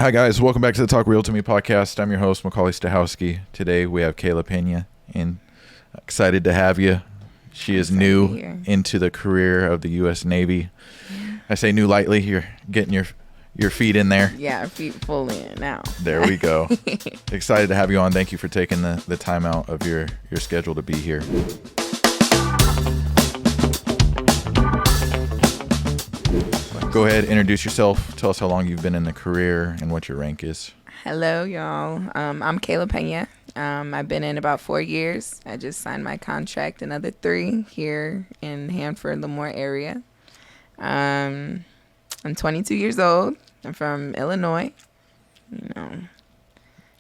Hi, guys. Welcome back to the Talk Real to Me podcast. I'm your host, Macaulay Stahowski. Today, we have Kayla Pena, and excited to have you. She is new into the career of the U.S. Navy. I say new lightly. You're getting your feet in there. Yeah, feet full in now. There we go. Excited to have you on. Thank you for taking the time out of your schedule to be here. Go ahead, introduce yourself. Tell us how long you've been in the career and what your rank is. Hello, y'all. I'm Kayla Pena. I've been in about 4 years. I just signed my contract another 3 here in Hanford, Lemoore area. I'm 22 years old. I'm from Illinois.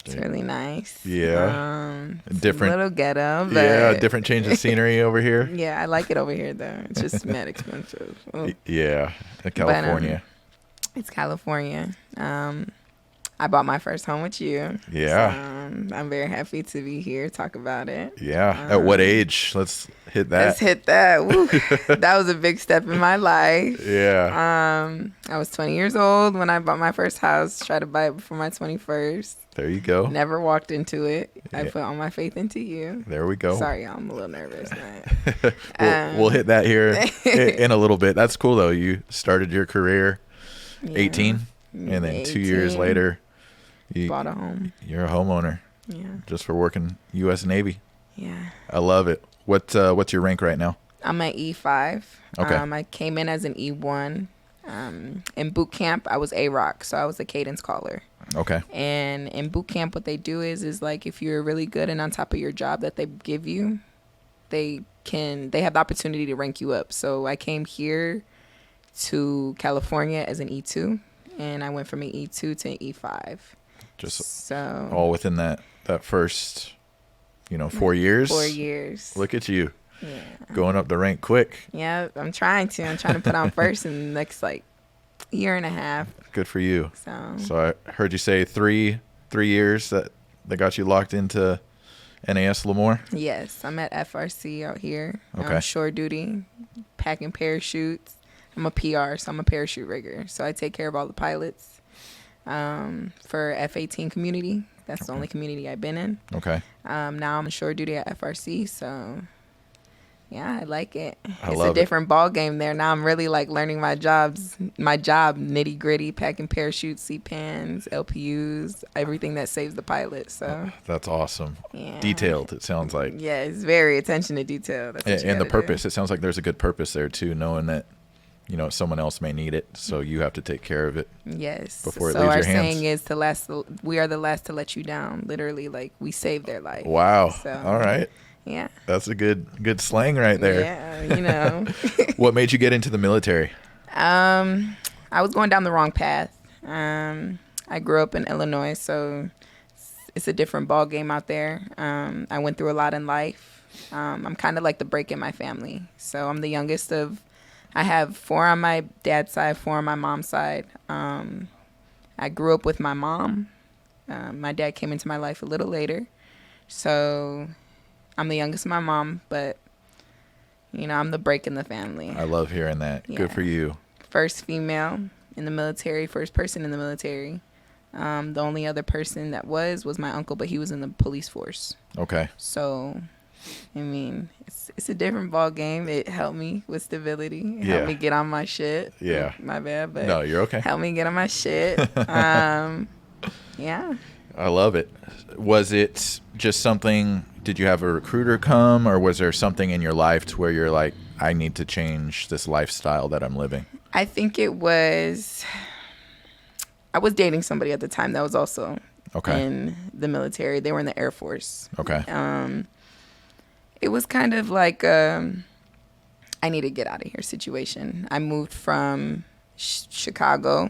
It's really nice. Yeah. Different. A little ghetto. But yeah, different change of scenery over here. Yeah, I like it over here, though. It's just mad expensive. Oh. Yeah, California. But, it's California. I bought my first home with you. Yeah. So, I'm very happy to be here, talk about it. Yeah. At what age? Let's hit that. Let's hit that. Woo. That was a big step in my life. Yeah. I was 20 years old when I bought my first house. Tried to buy it before my 21st. There you go. Never walked into it. Yeah. I put all my faith into you. There we go. Sorry, I'm a little nervous. We'll hit that here in a little bit. That's cool, though. You started your career 18, and then 18. 2 years later, you bought a home. You're a homeowner. Yeah. Just for working U.S. Navy. Yeah. I love it. What's your rank right now? I'm at E5. Okay. I came in as an E1. In boot camp, I was A-Rock, so I was a cadence caller. Okay. And in boot camp, what they do is like if you're really good and on top of your job that they give you, they have the opportunity to rank you up. So I came here to California as an E2, and I went from an E2 to an E5. Just so all within that first, 4 years. 4 years. Look at you. Yeah. Going up the rank quick. Yeah, I'm trying to put on first in the next year and a half. Good for you. So I heard you say three years that got you locked into NAS Lemoore. Yes, I'm at FRC out here. Okay. Shore duty, packing parachutes. I'm a PR, so I'm a parachute rigger. So I take care of all the pilots for F-18 community. That's the only community I've been in. Okay. Now I'm on shore duty at FRC, so yeah, I like it. It's love a different ball game there. Now I'm really learning my job nitty gritty, packing parachutes, C-pans, LPUs, everything that saves the pilot. So that's awesome. Yeah. Detailed, it sounds like. Yeah, it's very attention to detail. That's what and the purpose. do. It sounds like there's a good purpose there too, knowing that someone else may need it, so you have to take care of it. Yes. Before it so leaves our your hands. saying is we are the last to let you down. Literally, we saved their life. Wow. So, all right. Yeah. That's a good slang right there. Yeah, What made you get into the military? I was going down the wrong path. I grew up in Illinois, so it's a different ball game out there. I went through a lot in life. I'm kind of like the break in my family. So I'm the youngest I have 4 on my dad's side, 4 on my mom's side. I grew up with my mom. My dad came into my life a little later. So I'm the youngest of my mom, but, I'm the break in the family. I love hearing that. Yeah. Good for you. First female in the military, first person in the military. The only other person that was my uncle, but he was in the police force. Okay. So, it's a different ball game. It helped me with stability. It helped me get on my shit. Yeah. My bad, but no, you're okay. Helped me get on my shit. Yeah. I love it. Was it just something, did you have a recruiter come, or was there something in your life to where you're like, I need to change this lifestyle that I'm living? I think I was dating somebody at the time that was also in the military. They were in the Air Force. Okay. It was kind of like I need to get out of here situation. I moved from Chicago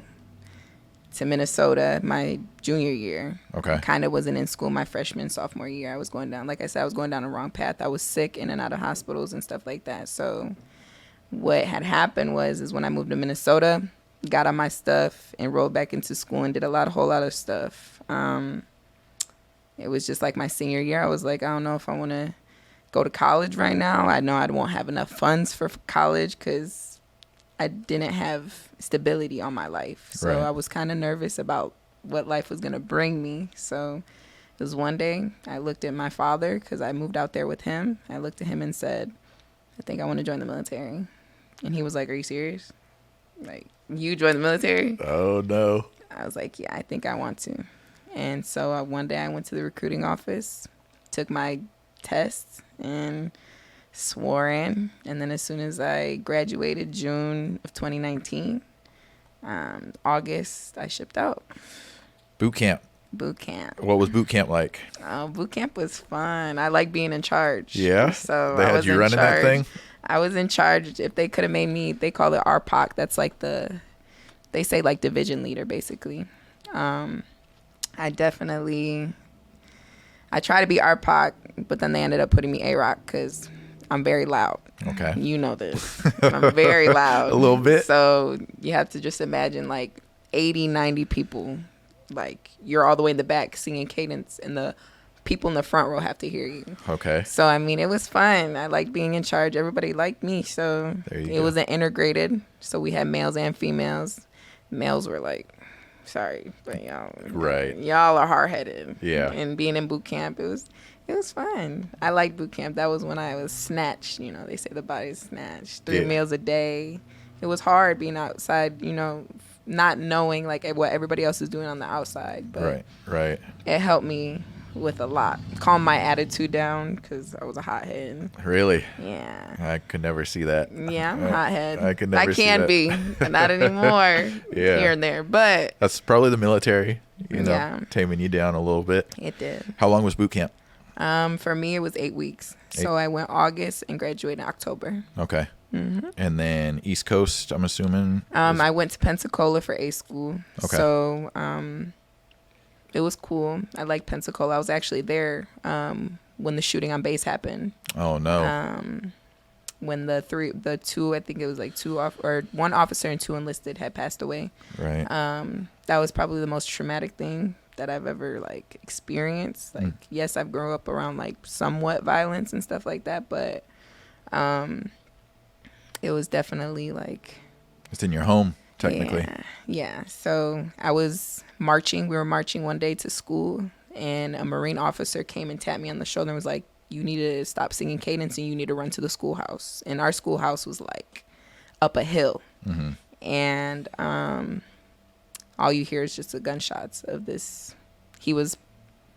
to Minnesota my junior year. Okay. Kind of wasn't in school my freshman, sophomore year. I was going down, like I said, I was going down the wrong path. I was sick in and out of hospitals and stuff like that. So what had happened is when I moved to Minnesota, got on my stuff, enrolled back into school, and did a whole lot of stuff. It was just like my senior year. I was like, I don't know if I want to go to college right now. I know I won't have enough funds for college because I didn't have stability on my life. So right. I was kind of nervous about what life was going to bring me. So it was one day I looked at my father because I moved out there with him. I looked at him and said, I think I want to join the military. And he was like, are you serious? Like, you join the military? Oh, no. I was like, yeah, I think I want to. And so one day I went to the recruiting office, took my tests, and swore in. And then as soon as I graduated, June of 2019, August, I shipped out. Boot camp. Boot camp. What was boot camp like? Oh, boot camp was fun. I like being in charge. Yeah? So They I had was you in running charge. that thing? I was in charge. If they could have made me, they call it RPOC. That's like they say like division leader, basically. I try to be RPOC, but then they ended up putting me AROC because I'm very loud. Okay. You know this. I'm very loud. A little bit. So you have to just imagine like 80, 90 people. Like you're all the way in the back singing cadence and the people in the front row have to hear you. Okay. So, I mean, it was fun. I liked being in charge. Everybody liked me. So it wasn't integrated. So we had males and females. Males were like, sorry, but y'all are hard-headed. Yeah. And being in boot camp, it was fun. I liked boot camp. That was when I was snatched. You know, they say the body's snatched. 3 meals a day. It was hard being outside, you know, not knowing like what everybody else is doing on the outside. But right. It helped me with a lot. Calm my attitude down because I was a hothead. Really? Yeah. I could never see that. Yeah, I'm a hothead. I could never see can that. be, but not anymore. Yeah. Here and there. But that's probably the military, you know, yeah, taming you down a little bit. It did. How long was boot camp? For me, it was 8 weeks. So I went August and graduated in October. Okay. Mm-hmm. And then East Coast, I'm assuming? I went to Pensacola for A school. Okay. So it was cool. I liked Pensacola. I was actually there when the shooting on base happened. Oh, no. When the two, I think it was like one officer and 2 enlisted had passed away. Right. That was probably the most traumatic thing that I've ever like experienced. Like, yes, I've grown up around like somewhat violence and stuff like that, but it was definitely like it's in your home, technically. Yeah. So I was marching. We were marching one day to school, and a Marine officer came and tapped me on the shoulder and was like, you need to stop singing cadence and you need to run to the schoolhouse. And our schoolhouse was like up a hill. Mm-hmm. And all you hear is just the gunshots of this. He was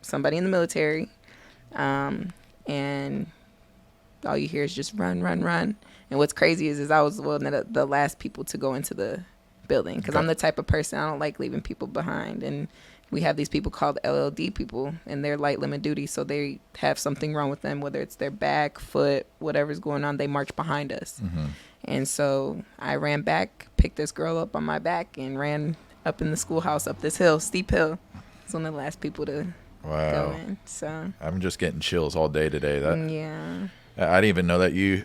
somebody in the military. And all you hear is just run, run, run. And what's crazy is I was one of the last people to go into the building because I'm the type of person, I don't like leaving people behind. And we have these people called LLD people, and they're light limit duty, so they have something wrong with them, whether it's their back, foot, whatever's going on, they march behind us. Mm-hmm. And so I ran back, picked this girl up on my back, and ran up in the schoolhouse up this hill, steep hill. I was one of the last people to go in. So I'm just getting chills all day today. Yeah. I didn't even know that you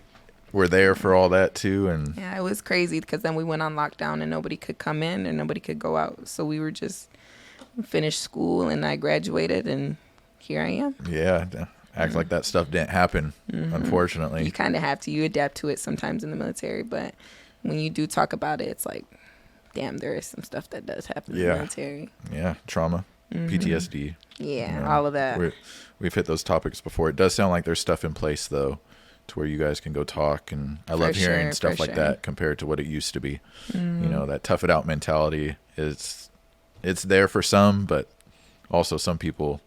were there for all that too. And yeah, it was crazy because then we went on lockdown and nobody could come in and nobody could go out. So we were just finished school and I graduated and here I am. Yeah. Act like that stuff didn't happen, unfortunately. You kind of have to. You adapt to it sometimes in the military. But when you do talk about it, it's like, damn, there is some stuff that does happen in the military. Yeah. Trauma, PTSD. Yeah, you know, all of that. We've hit those topics before. It does sound like there's stuff in place, though, to where you guys can go talk. And I love hearing stuff like that compared to what it used to be. You know, that tough it out mentality it's there for some, but also some people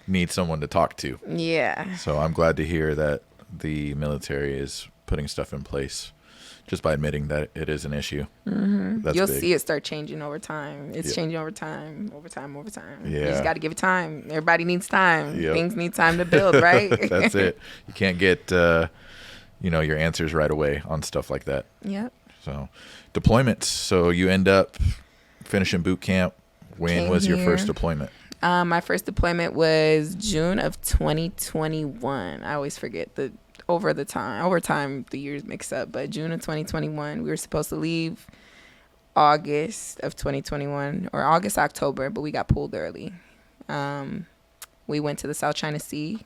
need someone to talk to. Yeah. So I'm glad to hear that the military is putting stuff in place just by admitting that it is an issue. You'll big. See it start changing over time. It's changing over time. Yeah. You just got to give it time. Everybody needs time. Yep. Things need time to build, right? That's it. You can't get, your answers right away on stuff like that. Yep. So deployments. So you end up finishing boot camp. When was your first deployment? My first deployment was June of 2021. I always forget over time the years mix up, but June of 2021. We were supposed to leave August of 2021 or October, but we got pulled early. We went to the South China Sea.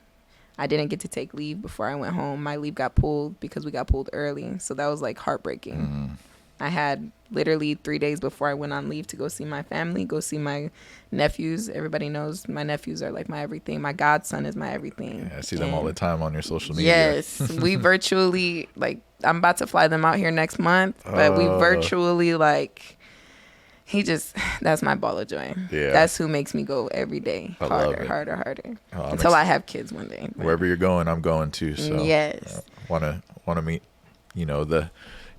I didn't get to take leave before I went home. My leave got pulled because we got pulled early, so that was like heartbreaking. I had literally 3 days before I went on leave to go see my family, go see my nephews. Everybody knows my nephews are like my everything. My godson is my everything. Yeah, I see them all the time on your social media. Yes, we virtually, like, I'm about to fly them out here next month, but we virtually, like, that's my ball of joy. Yeah. That's who makes me go every day harder. Until I have kids one day. But wherever you're going, I'm going too. So yes. Want to meet, the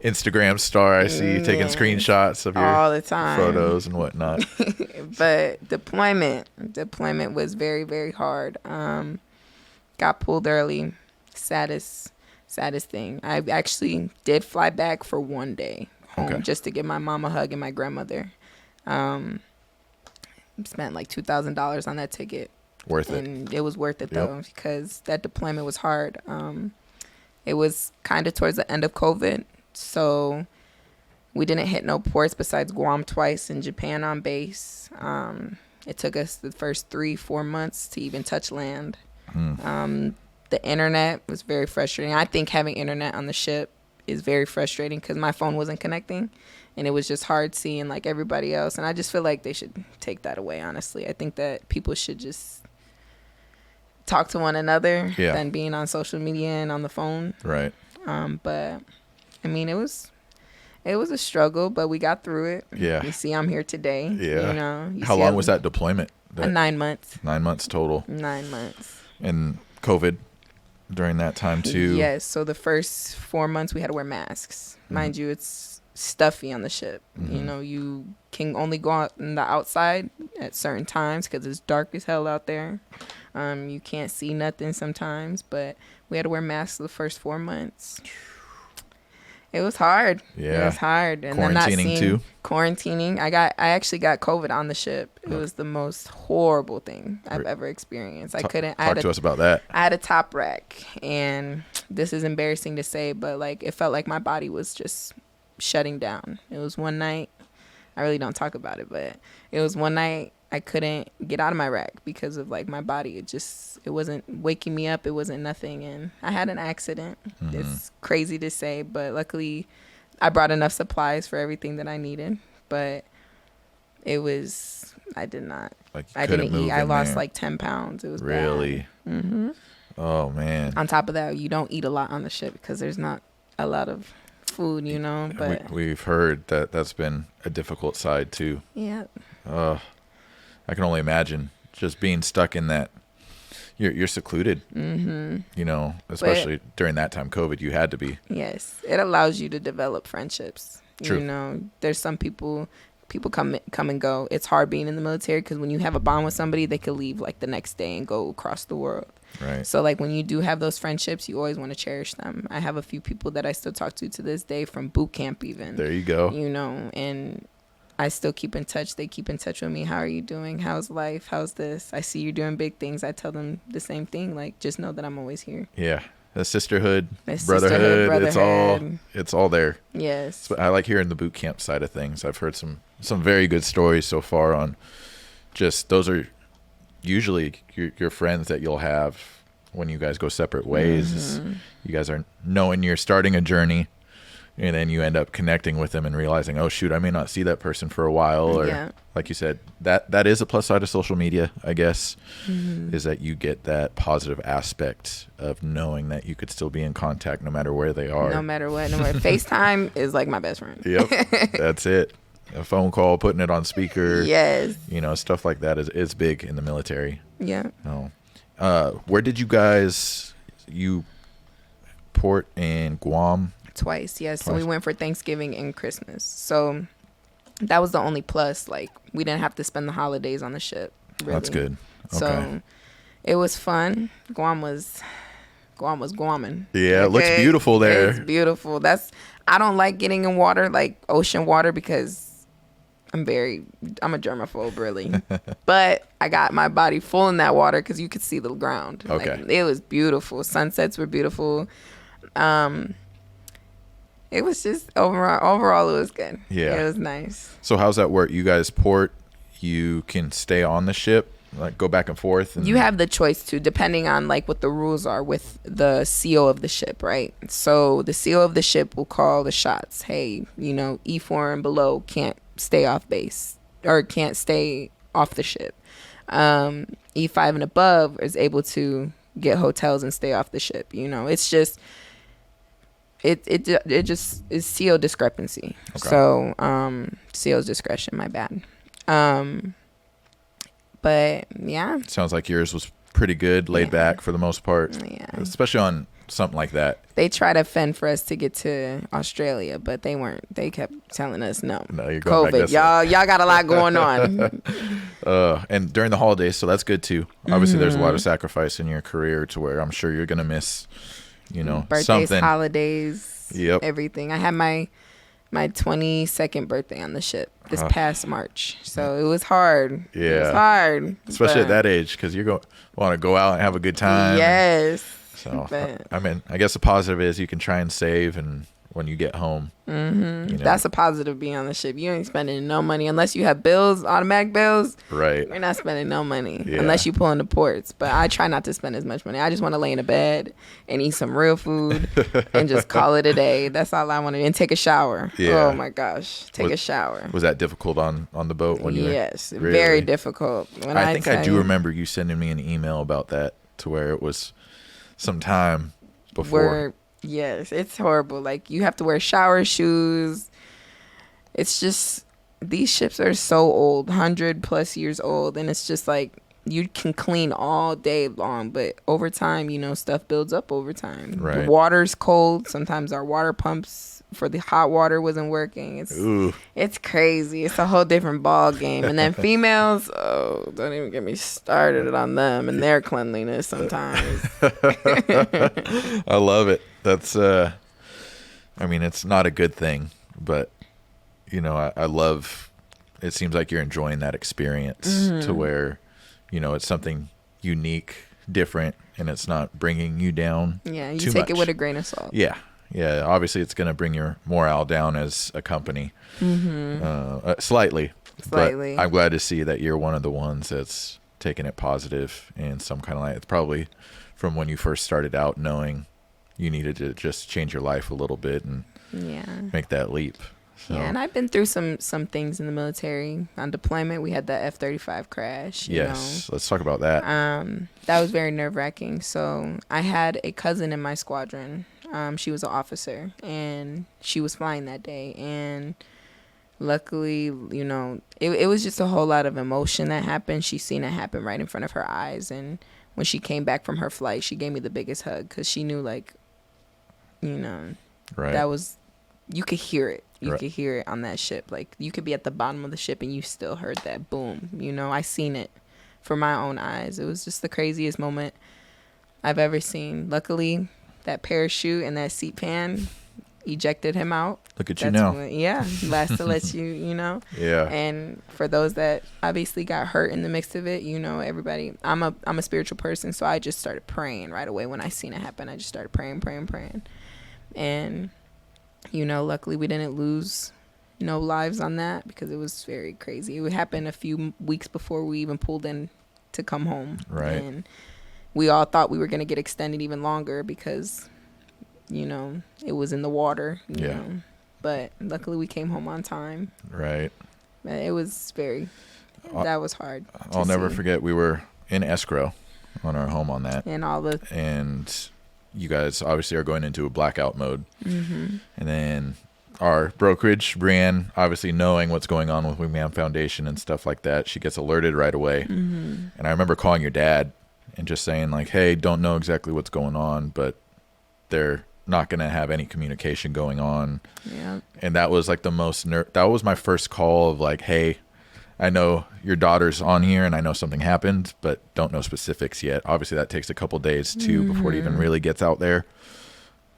Instagram star I see you taking screenshots of your all the time photos and whatnot. But deployment was very, very hard. Got pulled early. Saddest thing. I actually did fly back for one day home just to give my mom a hug and my grandmother. Spent like $2,000 on that ticket. Worth it. And it was worth it though, because that deployment was hard. It was kind of towards the end of COVID, so we didn't hit no ports besides Guam twice and Japan on base. It took us the first 3-4 months to even touch land. The internet was very frustrating. I think having internet on the ship is very frustrating because my phone wasn't connecting, and it was just hard seeing like everybody else. And I just feel like they should take that away, honestly. I think that people should just talk to one another than being on social media and on the phone. Right. But I mean, it was a struggle, but we got through it. Yeah. You see, I'm here today. Yeah. How long was that deployment? 9 months. 9 months total. 9 months. And COVID during that time too. Yes. So the first 4 months we had to wear masks. Mind you, it's stuffy on the ship. You can only go out in the outside at certain times because it's dark as hell out there. You can't see nothing sometimes, but we had to wear masks the first 4 months. It was hard. Yeah. It was hard. And quarantining too. Quarantining. I actually got COVID on the ship. It was the most horrible thing I've ever experienced. Talk to us about that. I had a top rack, and this is embarrassing to say, but like it felt like my body was just shutting down. It was one night. I really don't talk about it, but it was one night I couldn't get out of my rack because of like my body. It wasn't waking me up. It wasn't nothing. And I had an accident. It's crazy to say, but luckily I brought enough supplies for everything that I needed. But I didn't eat. I lost like 10 pounds. It was really bad. Oh man. On top of that, you don't eat a lot on the ship because there's not a lot of food, but we've heard that that's been a difficult side too. Yeah. I can only imagine just being stuck in that. You're secluded. Especially during that time, COVID, you had to be. Yes, it allows you to develop friendships. True. There's some people come and go. It's hard being in the military because when you have a bond with somebody, they could leave like the next day and go across the world. Right. So like when you do have those friendships, you always want to cherish them. I have a few people that I still talk to this day from boot camp even. There you go. And I still keep in touch. They keep in touch with me. How are you doing? How's life? How's this? I see you're doing big things. I tell them the same thing. Like, just know that I'm always here. Yeah. The sisterhood, brotherhood. It's all there. Yes. So I like hearing the boot camp side of things. I've heard some very good stories so far on just those are usually your friends that you'll have when you guys go separate ways. You guys are knowing you're starting a journey. And then you end up connecting with them and realizing, oh, shoot, I may not see that person for a while. Or like you said, that is a plus side of social media, I guess, is that you get that positive aspect of knowing that you could still be in contact no matter where they are. No matter what. FaceTime is like my best friend. Yep. That's it. A phone call, putting it on speaker. Yes. Stuff like that is big in the military. Yeah. Where did you port in Guam? Twice, yes. So we went for Thanksgiving and Christmas. So that was the only plus. Like, we didn't have to spend the holidays on the ship. Really. That's good. Okay. So it was fun. Guam was Guamin'. Yeah, it looks beautiful there. It's beautiful. I don't like getting in water, like ocean water, because I'm a germaphobe, really. But I got my body full in that water because you could see the ground. Okay. Like, it was beautiful. Sunsets were beautiful. It was just overall it was good. Yeah. It was nice. So how's that work? You guys port, you can stay on the ship like go back and forth? You have the choice to, depending on like what the rules are with the CO of the ship, right? So the CO of the ship will call the shots. Hey, E4 and below can't stay off base or can't stay off the ship. E5 and above is able to get hotels and stay off the ship. It's just it just is CO discrepancy. Okay. So CO's discretion, my bad. But yeah, sounds like yours was pretty good, laid back for the most part. Yeah, especially on something like that. They try to fend for us to get to Australia, but they weren't. They kept telling us no. No, you're going COVID. Y'all got a lot going on. And during the holidays, so that's good too. Obviously, there's a lot of sacrifice in your career to where I'm sure you're gonna miss, birthdays, something. Holidays, everything. I had my 22nd birthday on the ship this past March, so it was hard. Yeah, it was hard, especially at that age, because you're want to go out and have a good time. Yes. So I guess the positive is you can try and save, and when you get home, that's a positive being on the ship. You ain't spending no money unless you have bills, automatic bills. Right. You're not spending no money unless you pull in the ports. But I try not to spend as much money. I just want to lay in a bed and eat some real food and just call it a day. That's all I want to do. And take a shower. Yeah. Oh my gosh, take a shower. Was that difficult on the boat when you? Yes, really? Very difficult. I think I do remember you sending me an email about that, to where it was some time before. Yes, it's horrible. Like, you have to wear shower shoes. It's just, these ships are so old, 100+ years old, and it's just like, you can clean all day long, but over time, stuff builds up over time. Right. The water's cold. Sometimes our water pumps for the hot water wasn't working. It's crazy. It's a whole different ball game. And then females, don't even get me started on them and their cleanliness sometimes. I love it. That's it's not a good thing, but I love, it seems like you're enjoying that experience to where it's something unique, different, and it's not bringing you down. Yeah, you take it with a grain of salt. Yeah, obviously it's going to bring your morale down as a company, slightly, but I'm glad to see that you're one of the ones that's taking it positive in some kind of light. It's probably from when you first started out, knowing you needed to just change your life a little bit and make that leap. So. Yeah, and I've been through some things in the military. On deployment, we had that F-35 crash. Yes, let's talk about that. That was very nerve-wracking. So I had a cousin in my squadron. She was an officer, and she was flying that day. And luckily, it was just a whole lot of emotion that happened. She seen it happen right in front of her eyes. And when she came back from her flight, she gave me the biggest hug, because she knew, like, that was, you could hear it. You could hear it on that ship. Like, you could be at the bottom of the ship and you still heard that boom. I seen it for my own eyes. It was just the craziest moment I've ever seen. Luckily, that parachute and that seat pan ejected him out. Look at you now. Last to let you, Yeah. And for those that obviously got hurt in the mix of it, everybody. I'm a spiritual person, so I just started praying right away when I seen it happen. I just started praying. And luckily we didn't lose no lives on that, because it was very crazy. It would happen a few weeks before we even pulled in to come home. Right. And we all thought we were going to get extended even longer because, it was in the water. You know. But luckily we came home on time. Right. But it was that was hard. I'll never forget, we were in escrow on our home on that. And you guys obviously are going into a blackout mode. And then our brokerage, Brianne, obviously knowing what's going on with Wingman Foundation and stuff like that, she gets alerted right away. And I remember calling your dad and just saying, like, hey, don't know exactly what's going on, but they're not going to have any communication going on. Yeah. And that was like the most that was my first call of like, hey, I know your daughter's on here and I know something happened, but don't know specifics yet. Obviously that takes a couple days too before it even really gets out there.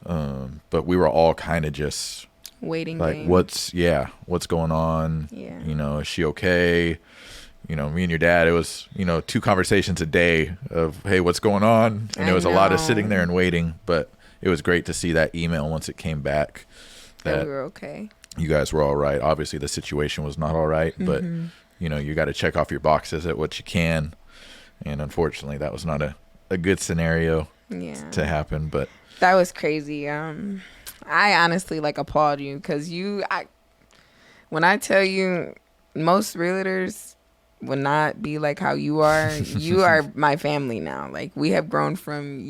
But we were all kind of just waiting, like, what's going on? Yeah. Is she okay? Me and your dad, it was, 2 conversations a day of, hey, what's going on? And it was a lot of sitting there and waiting, but it was great to see that email once it came back that we were okay. You guys were all right. Obviously the situation was not all right, but you got to check off your boxes at what you can. And unfortunately, that was not a good scenario to happen. But that was crazy. I honestly like applaud you because when I tell you, most realtors would not be like how you are. You are my family now. Like, we have grown from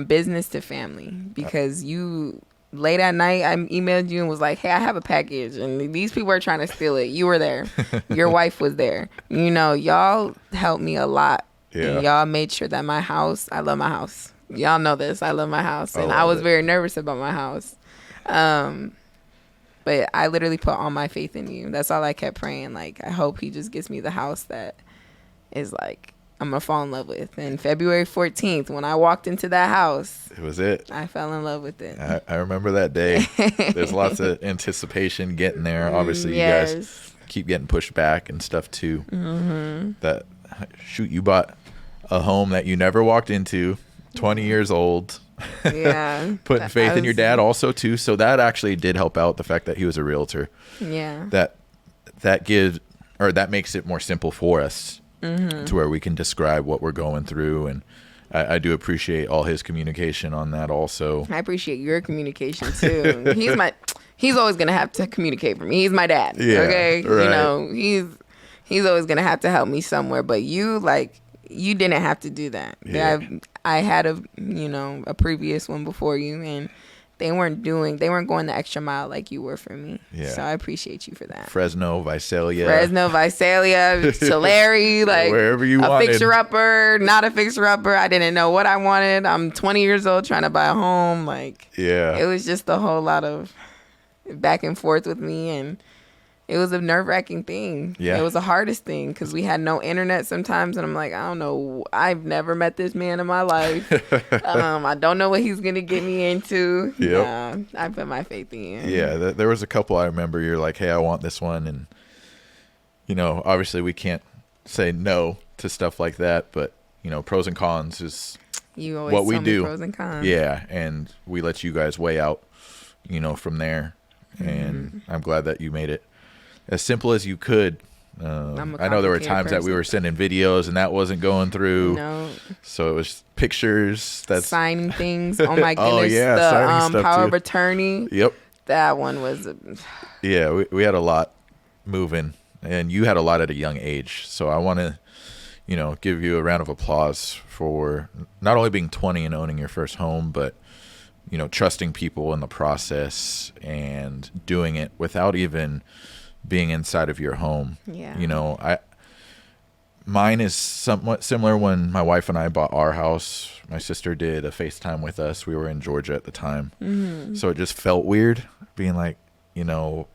business to family, because you late at night I emailed you and was like, hey, I have a package and these people are trying to steal it. You were there. Your wife was there. You know, y'all helped me a lot. Yeah. And y'all made sure that I love my house. Y'all know this. I love my house. And I was very nervous about my house. But I literally put all my faith in you. That's all I kept praying. Like, I hope he just gets me the house that is like I'm going to fall in love with. And February 14th, when I walked into that house, it was it. I fell in love with it. I remember that day. There's lots of anticipation getting there. Obviously, yes. You guys keep getting pushed back and stuff too. Mm-hmm. You bought a home that you never walked into, 20 years old. Yeah. Putting faith in your dad also too. So that actually did help out, the fact that he was a realtor. Yeah. That makes it more simple for us, to where we can describe what we're going through. And I do appreciate all his communication on that also. I appreciate your communication too. He's always going to have to communicate for me. He's my dad. Yeah, okay. right. You know, he's always going to have to help me somewhere, but you didn't have to do that. Yeah. I had a previous one before you, and they weren't going the extra mile like you were for me. Yeah. So I appreciate you for that. Fresno, Visalia, Tulare, like wherever you a wanted. fixer-upper, not a fixer-upper. I didn't know what I wanted. I'm 20 years old trying to buy a home. Like, it was just a whole lot of back and forth with me, and it was a nerve-wracking thing. Yeah. It was the hardest thing because we had no internet sometimes, and I'm like, I don't know. I've never met this man in my life. I don't know what he's going to get me into. Yep. I put my faith in. Yeah, there was a couple I remember you're like, hey, I want this one. And, obviously we can't say no to stuff like that. But, pros and cons is you always what we tell me do. Pros and cons. Yeah, and we let you guys weigh out, from there. And I'm glad that you made it as simple as you could. I know there were times that we were sending videos and that wasn't going through. No. So it was pictures. That's signing things. Oh my goodness. Oh, yeah, the signing stuff power too. of attorney. Yep. That one was. Yeah, we had a lot moving, and you had a lot at a young age. So I want to, give you a round of applause for not only being 20 and owning your first home, but trusting people in the process and doing it without even being inside of your home. Yeah. Mine is somewhat similar. When my wife and I bought our house, my sister did a FaceTime with us. We were in Georgia at the time. Mm-hmm. So it just felt weird being like, am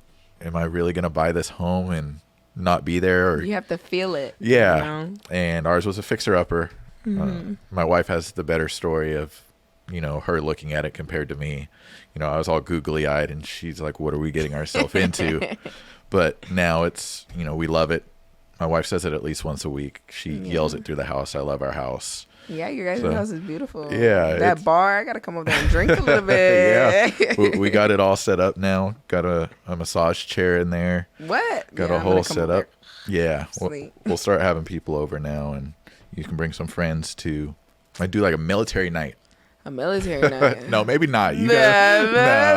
I really going to buy this home and not be there? Or, you have to feel it. yeah. And ours was a fixer-upper. Mm-hmm. My wife has the better story of, her looking at it compared to me. I was all googly-eyed, and she's like, what are we getting ourselves into? But now it's, we love it. My wife says it at least once a week. She yells it through the house. I love our house. Yeah, your guys' house is beautiful. Yeah. That bar, I got to come over there and drink a little bit. Yeah. We got it all set up now. Got a massage chair in there. What? Got a whole setup. Yeah. Sweet. We'll start having people over now, and you can bring some friends too. I do like a military night. A military night? No, maybe not. You guys, I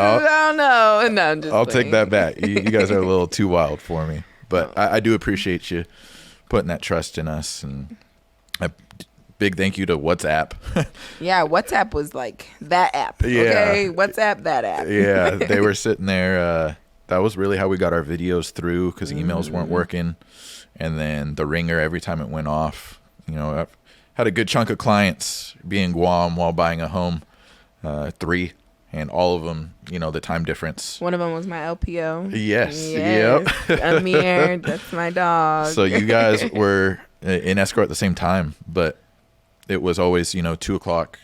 don't know. No, I'm just I'll playing. take that back. You guys are a little too wild for me. But I do appreciate you putting that trust in us. And a big thank you to WhatsApp. Yeah, WhatsApp was like that app. Yeah. Okay, WhatsApp, that app. Yeah, they were sitting there. That was really how we got our videos through, because emails weren't working. And then the ringer, every time it went off, I've had a good chunk of clients be in Guam while buying a home, 3, and all of them, the time difference. One of them was my LPO. Yes. Yep. Amir, that's my dog. So you guys were in escrow at the same time, but it was always, 2 o'clock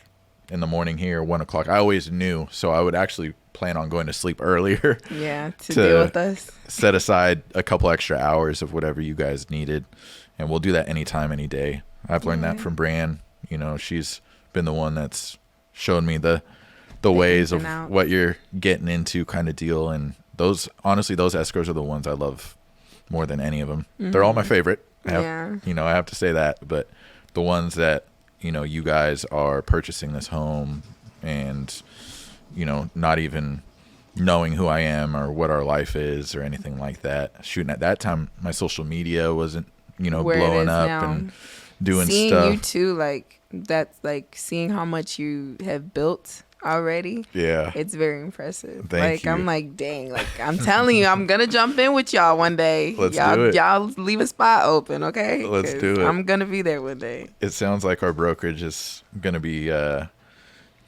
in the morning here, 1 o'clock. I always knew, so I would actually plan on going to sleep earlier. Yeah, to deal with us. Set aside a couple extra hours of whatever you guys needed, and we'll do that anytime, any day. I've learned that from Bran. She's been the one that's shown me the ways of what you're getting into, kind of deal. And those escrows are the ones I love more than any of them. They're all my favorite. I have to say that, but the ones that, you guys are purchasing this home and, not even knowing who I am or what our life is or anything like that. Shooting at that time, my social media wasn't, blowing up now. and doing seeing stuff. Seeing you too, like that's like seeing how much you have built already. Yeah, it's very impressive. Thank you. I'm like, dang, like I'm telling you, I'm gonna jump in with y'all one day. Let's do it. Y'all leave a spot open, okay? Let's do it. I'm gonna be there one day. It sounds like our brokerage is gonna be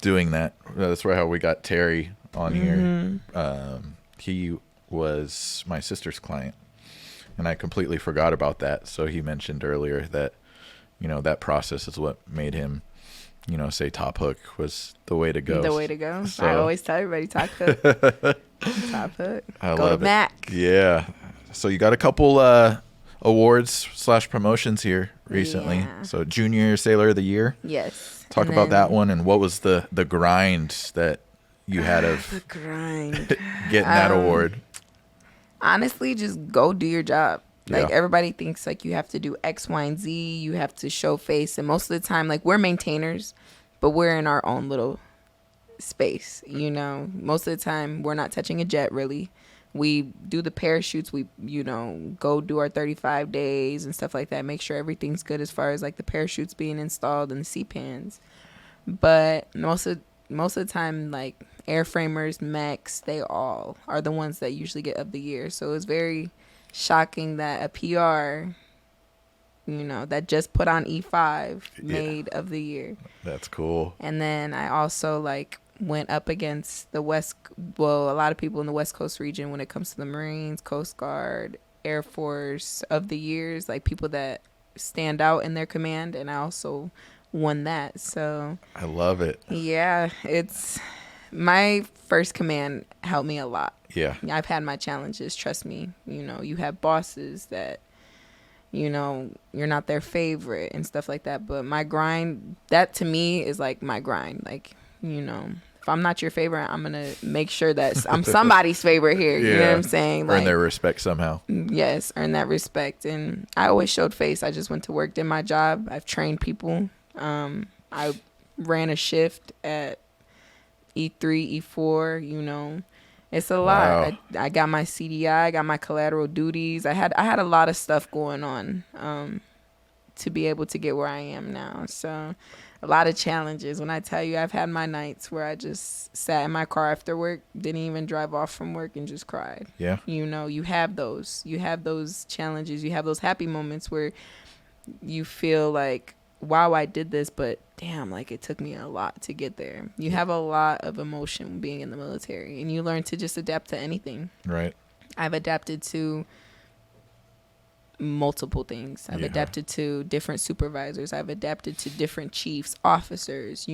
doing that. That's how we got Terry on here. He was my sister's client, and I completely forgot about that. So he mentioned earlier that, that process is what made him, say Top Hook was the way to go. The way to go. So, I always tell everybody Top Hook. Top Hook. I go love to Mac. Yeah. So you got a couple awards / promotions here recently. Yeah. So Junior Sailor of the Year. Yes. Talk about that one, and what was the grind that you had of the grind getting that award? Honestly, just go do your job. Like, Yeah. everybody thinks like you have to do X, Y, and Z. You have to show face, and most of the time, like, we're maintainers, but we're in our own little space. Most of the time, we're not touching a jet really. We do the parachutes. We go do our 35 days and stuff like that. Make sure everything's good as far as like the parachutes being installed and the C-pans. But most of the time, like, airframers, mechs, they all are the ones that usually get of the year. So it's very shocking that a PR, that just put on E5 made of the year. That's cool. And then I also like went up against a lot of people in the West Coast region when it comes to the Marines, Coast Guard, Air Force of the years, like people that stand out in their command. And I also won that. So I love it. Yeah, it's my first command helped me a lot. Yeah. I've had my challenges, trust me. You have bosses that, you're not their favorite and stuff like that. But my grind, that to me is like my grind. Like, if I'm not your favorite, I'm going to make sure that I'm somebody's favorite here. Yeah. You know what I'm saying? Earn their respect somehow. Yes, earn that respect. And I always showed face. I just went to work, did my job. I've trained people. I ran a shift at E3, E4, it's a lot. Wow. I got my CDI, I got my collateral duties. I had a lot of stuff going on to be able to get where I am now. So a lot of challenges. When I tell you, I've had my nights where I just sat in my car after work, didn't even drive off from work, and just cried. Yeah. You have those. You have those challenges. You have those happy moments where you feel like, wow, I did this, but damn, like it took me a lot to get there. You have a lot of emotion being in the military, and you learn to just adapt to anything. Right. I've adapted to multiple things. I've adapted to different supervisors. I've adapted to different chiefs, officers,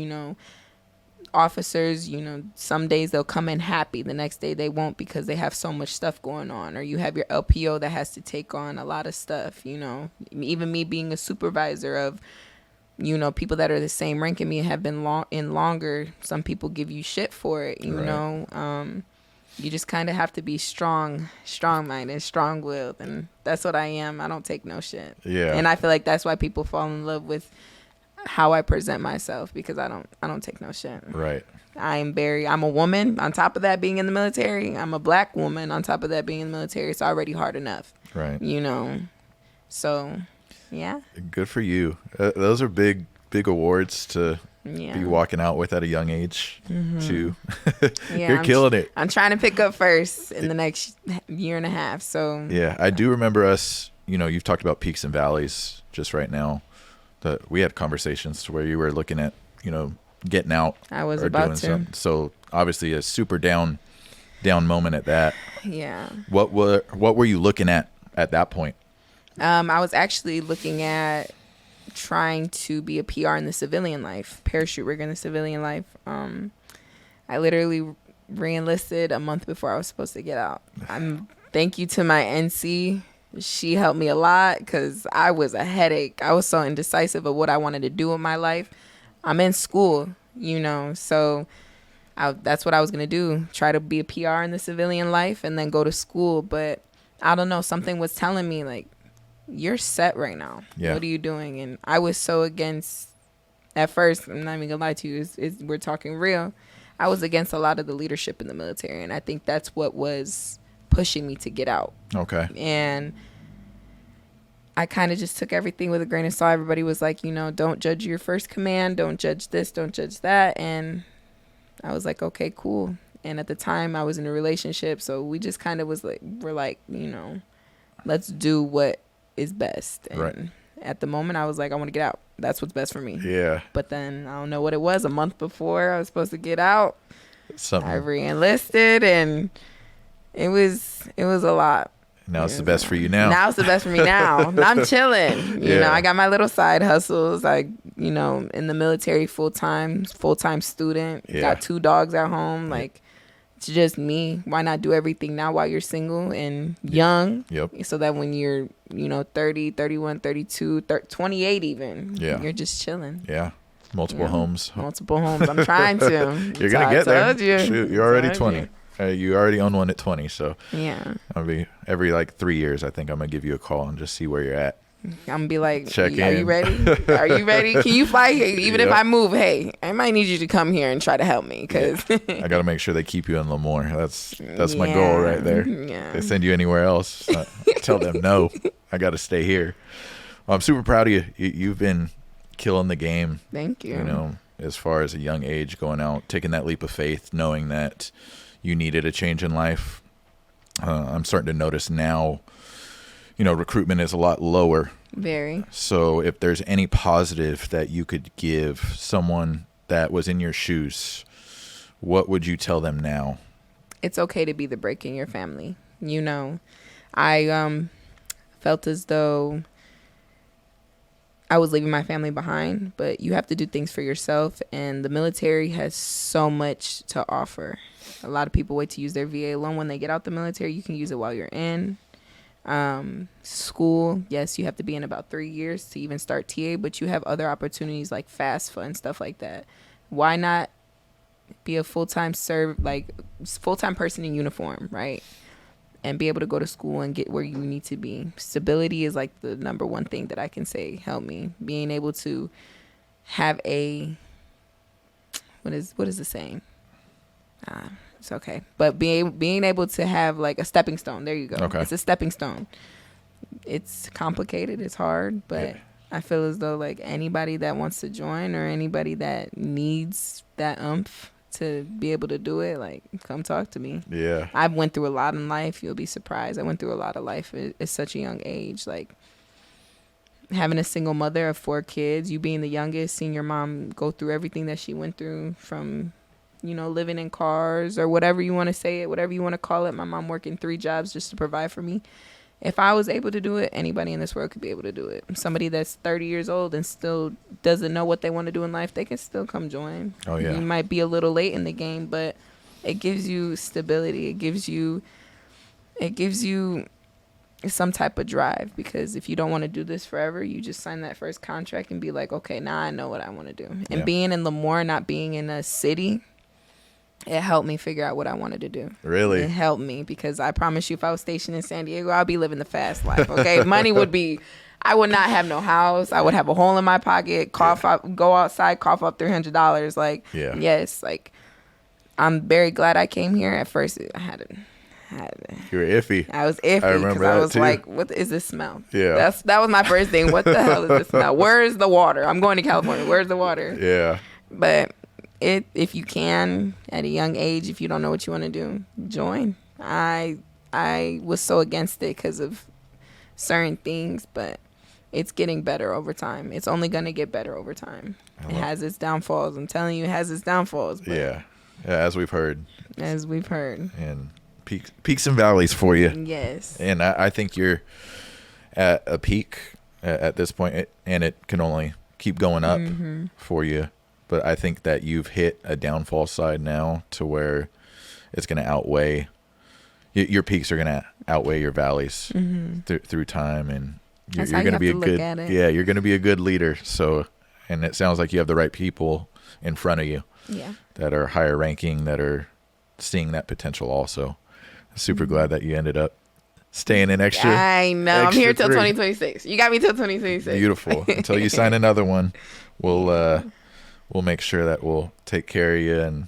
some days they'll come in happy. The next day they won't because they have so much stuff going on. Or you have your LPO that has to take on a lot of stuff, Even me being a supervisor of, people that are the same rank in me have been longer. Some people give you shit for it, know. You just kind of have to be strong-minded, strong-willed, and that's what I am. I don't take no shit. Yeah. And I feel like that's why people fall in love with how I present myself, because I don't take no shit. Right. I'm a woman. On top of that, being in the military, I'm a black woman. On top of that, being in the military, it's already hard enough. Right. So, yeah. Good for you. Those are big awards to be walking out with at a young age, too. You're killing it. I'm trying to pick up first in the next year and a half. So yeah, I do remember us. You've talked about peaks and valleys just right now. That we had conversations to where you were looking at, getting out. I was or about doing to. something. So obviously a super down moment at that. Yeah. What were you looking at that point? I was actually looking at trying to be a PR in the civilian life, parachute rigger in the civilian life. I literally re-enlisted a month before I was supposed to get out. Thank you to my NC. She helped me a lot because I was a headache. I was so indecisive of what I wanted to do with my life. I'm in school, so that's what I was going to do. Try to be a PR in the civilian life and then go to school. But I don't know, something was telling me like, you're set right now. Yeah. What are you doing? And I was so against, at first, I'm not even gonna lie to you, we're talking real. I was against a lot of the leadership in the military, and I think that's what was pushing me to get out. Okay. And I kind of just took everything with a grain of salt. Everybody was like, don't judge your first command, don't judge this, don't judge that. And I was like, okay, cool. And at the time I was in a relationship, so we just kind of we're like, let's do what is best. And right. At the moment I was like, I want to get out. That's what's best for me. Yeah. But then I don't know what it was. A month before I was supposed to get out, something. I re-enlisted, and it was a lot. Now it's the best for you now. Now it's the best for me now. I'm chilling. You know, I got my little side hustles. In the military, full-time student. Yeah. Got 2 dogs at home. Like, it's just me. Why not do everything now while you're single and young? Yep. So that when you're, 30, 31, 32, 28 even, you're just chilling. Yeah. Multiple homes. Multiple homes. I'm trying to. You're going to get there. You. Shoot, you're already 20. You already own one at 20, so yeah. I'll be every 3 years. I think I'm gonna give you a call and just see where you're at. I'm gonna be like, check in. Are you ready? Are you ready? Can you fly here? Even if I move, hey, I might need you to come here and try to help me, because I gotta make sure they keep you in Lemoore. That's my goal right there. Yeah. They send you anywhere else, tell them no. I gotta stay here. Well, I'm super proud of you. You've been killing the game. Thank you. As far as a young age, going out, taking that leap of faith, knowing that you needed a change in life. I'm starting to notice now, recruitment is a lot lower. Very. So if there's any positive that you could give someone that was in your shoes, what would you tell them now? It's okay to be the break in your family. I felt as though I was leaving my family behind, but you have to do things for yourself, and the military has so much to offer. A lot of people wait to use their VA loan when they get out the military. You can use it while you're in school. Yes, you have to be in about 3 years to even start TA, but you have other opportunities like FAFSA and stuff like that. Why not be a full-time person in uniform, right? And be able to go to school and get where you need to be. Stability is like the number one thing that I can say helped me. Being able to have what is the saying? It's okay. But being able to have like a stepping stone. There you go. Okay. It's a stepping stone. It's complicated. It's hard. But I feel as though like anybody that wants to join or anybody that needs that oomph to be able to do it, like, come talk to me. Yeah. I went through a lot in life. You'll be surprised. I went through a lot of life at such a young age. Like, having a single mother of 4 kids, you being the youngest, seeing your mom go through everything that she went through from, living in cars or whatever you want to say it, whatever you want to call it. My mom working 3 jobs just to provide for me. If I was able to do it, anybody in this world could be able to do it. Somebody that's 30 years old and still doesn't know what they want to do in life, they can still come join. Oh, yeah. You might be a little late in the game, but it gives you stability. It gives you some type of drive, because if you don't want to do this forever, you just sign that first contract and be like, okay, now I know what I want to do. And being in Lemoore, not being in a city, it helped me figure out what I wanted to do. Really? It helped me, because I promise you, if I was stationed in San Diego, I'd be living the fast life, okay? Money would be, I would not have no house. I would have a hole in my pocket, go outside, cough up $300. Like, yes, like, I'm very glad I came here. At first, I had it. You were iffy. I was iffy, because I was like, what is this smell? Yeah. That was my first thing. What the hell is this smell? Where's the water? I'm going to California. Where's the water? Yeah. But if you can, at a young age, if you don't know what you want to do, join. I was so against it because of certain things, but it's getting better over time. It's only going to get better over time. It has its downfalls. I'm telling you, it has its downfalls. Yeah, as we've heard. And peaks and valleys for you. Yes. And I think you're at a peak at this point, and it can only keep going up for you. But I think that you've hit a downfall side now to where it's going to outweigh your peaks are going to outweigh your valleys through time, and you're going to be a good you're going to be a good leader. So, and it sounds like you have the right people in front of you that are higher ranking, that are seeing that potential also. Super glad that you ended up staying in extra. I know. I'm here till 3. 2026. You got me till 2026. Beautiful. Until you sign another one, we'll make sure that we'll take care of you and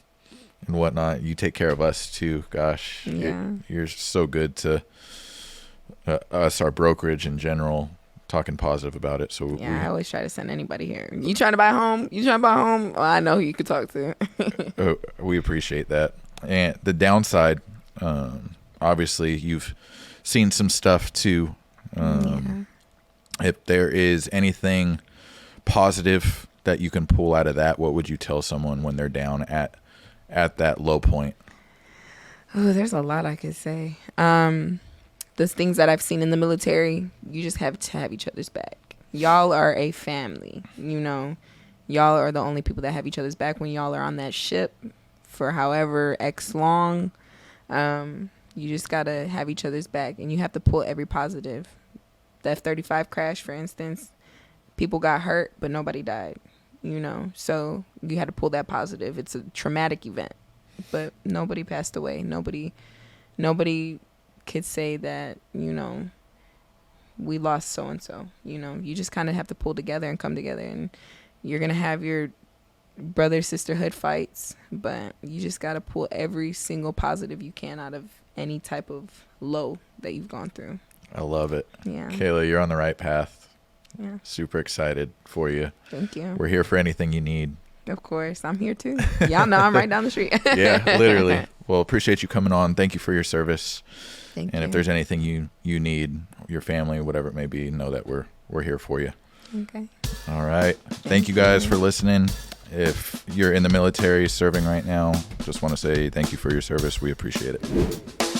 whatnot. You take care of us too. Gosh, you're so good to us, our brokerage in general, talking positive about it. So I always try to send anybody here. You trying to buy a home? Well, I know who you could talk to. We appreciate that. And the downside, obviously, you've seen some stuff too. If there is anything positive that you can pull out of that, what would you tell someone when they're down at that low point? Oh, there's a lot I could say. The things that I've seen in the military, you just have to have each other's back. Y'all are a family, Y'all are the only people that have each other's back when y'all are on that ship for however X long. You just got to have each other's back, and you have to pull every positive. The F-35 crash, for instance, people got hurt, but nobody died, So you had to pull that positive. It's a traumatic event, but nobody passed away. Nobody could say that, we lost so-and-so. You just kind of have to pull together and come together, and you're going to have your brother sisterhood fights, but you just got to pull every single positive you can out of any type of low that you've gone through. I love it. Yeah. Kayla, you're on the right path. Yeah. Super excited for you. Thank you. We're here for anything you need. Of course. I'm here too. Y'all know I'm right down the street. Yeah, literally. Well, appreciate you coming on. Thank you for your service. Thank you. And if there's anything you need, your family, whatever it may be, know that we're here for you. Okay. All right. Thank you guys for listening. If you're in the military serving right now, just want to say thank you for your service. We appreciate it.